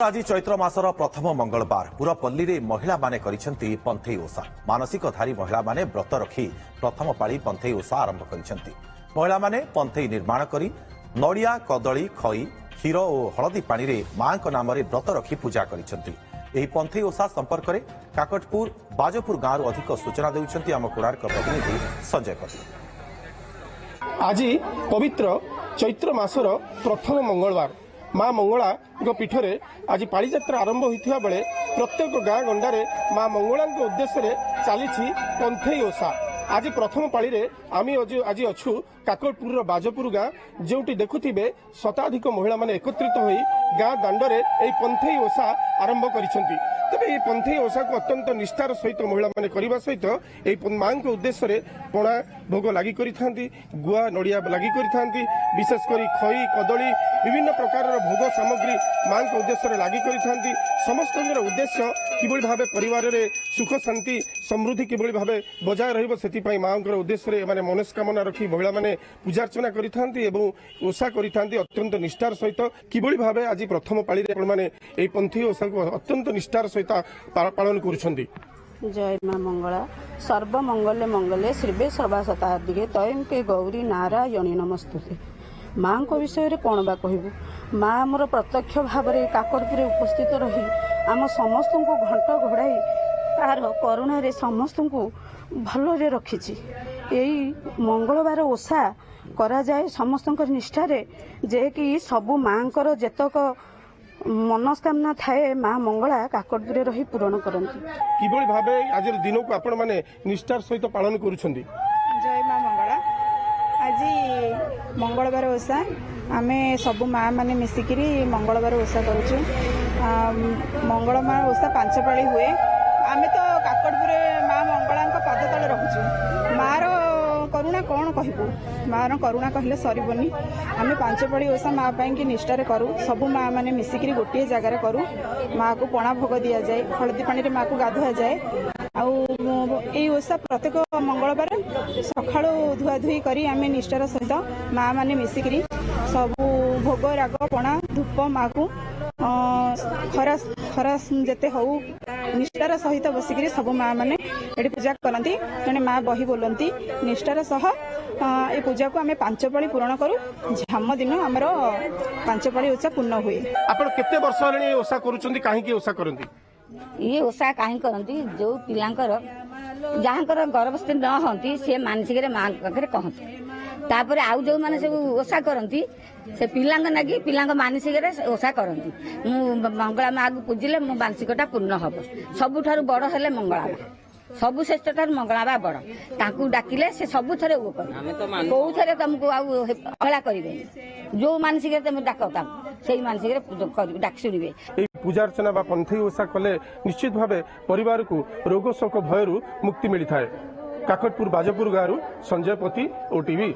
आज चैत्र मासर प्रथम मंगलवार पुरपल्ली रे महिला माने करिसेंती पंथई ओषा मानसिकधारी महिला माने व्रत रखी प्रथम पाଳି पंथई ओषा आरंभ करिसेंती। महिला माने पंथई निर्माण करी नड़िया कदली खई क्षीर और हलदी पानी रे मां को नाम रे व्रत रखी पूजा करिसेंती। एही पंथई ओषा संपर्क रे काकटपुर बाजपुर गांव अधिक सूचना देउछंती आम कोणार्क प्रतिनिधि संजय पति। आज पवित्र चैत्र मासर प्रथम मंगलवार माँ मंगला पीठरे आज पाली यात्रा आरंभ होता बेले प्रत्येक गाँ गंडारे माँ मंगला उद्देश्य चली पंथई ओषा। आज प्रथम पाली रे आम आज अच्छु काकटपुर बाजपुर गाँ जो देखुवे शताधिक महिला माने एकत्रित होई गाँ दांडरे यह पंथई ओषा आरंभ करिसेंती। तबे ये पंथई ओषा को अत्यंत निष्ठार सहित महिला माने करबा सहित यह माँ के उद्देश्य पणा भोग लगी करिथांती, गुआ नड़िया लगी करिथांती, विशेषकर खई कदली विभिन्न प्रकार भोग सामग्री माँ के उद्देश्य लगी करिथांती। समस्त उद्देश्य किभଳି भाबे परिवार रे सुख शांति समृद्धि किभଳି भाबे बजाय रहिबो सेति माँ उद्देश्य माने मनस्कामना रखी महिला माने पूजा अर्चना करिथांती एवं ओषा करिथांती अत्यंत निष्ठार सहित किभଳି भाबे आज प्रथम पाली रे माने एई पंथी ओषा को अत्यंत निष्ठार सहित पालन करुछंती। जय माँ मंगला सर्वमंगले मंगले शिवे सर्वा शताब्दी तयं के गौरी नारायणी नमस्तुते। माँ को विषय में कौन बा कहबू। माँ आमर प्रत्यक्ष भाव में काकटपुर उपस्थित रही आम समस्त को घंट घोड़ाई तार करुणा रे समस्त को भल रखी। यही मंगलवार ओषा करा जाए समस्त निष्ठारे जे कि सबू माँ जेतक मनस्कामना थाए माँ मंगला काकटपुर रही पूरण करती। किभଳି भाबे आज दिन को आपण माने निष्ठार सहित पालन करुछंती। जय माँ मंगला आज मंगलवार ओषा आमे सबु माँ माने मिसिकिरी मंगलवार ओषा करूछु। मंगल माँ ओषा 5 पाଳି हुए। आमे तो काकटपुर माँ मंगला पाद तले रखुछु। माँ रो करुणा कौन कहबू। माँ करुणा कहले सरीबनी। आमे 5 पाଳି ओषा माँ पाई कि निष्ठारे करूँ। सबु माँ माने मिसिकिरी गोटे जगार करूँ। माँ को पणा भोग दिया जाए, हलदी पानी रे माँ को गाधुआ जाए। आई ओषा प्रत्येक मंगलवार सका धुआ धुई करी आमे निष्ठार सहित माँ माने मिसिकिरी सबू भोग राग पणा धूप माँ को खरास खरास जेते हौ निष्ठार सहित बसिकी सब माँ मैंने ये पूजा करती। तेणु माँ बही बोलती निष्ठार सह ये पूजा को आम 5 पाଳି पूरण करूँ। झाम दिन आमर 5 पाଳି ओषा पूर्ण हुए। आपण केते वर्ष हेलाणी ओषा करूछंती, काहेकि ओषा करंती? ये ओषा कहीं करती जो पिलांकर जहाँकर गर्भस्थ न होती सी मानसिक माँ पाखे कहती। तापर आउ जो मैंने सब ओषा करती से पिला नागी पिला मानसिक ओषा करती। मु मंगला माँ को पूजिले मो मानसिकटा पूर्ण हम। सबुठारु बड़ हेले मंगला माँ, सबु श्रेष्ठ ठार मंगला बा बड़। ताकू डाकिले से सबु थरे वो कर कौ थे तुमको अवहेला करेंगे। जो मानसिक तुम डाक से मानसिक डाक शुणे। पूजा अर्चना बा पंथई ओषा कले निश्चित भावे परिवार को रोग शोक भयरु मुक्ति मिली थाए। काकटपुर बाजपुर गाँव संजय पति ओटीवी।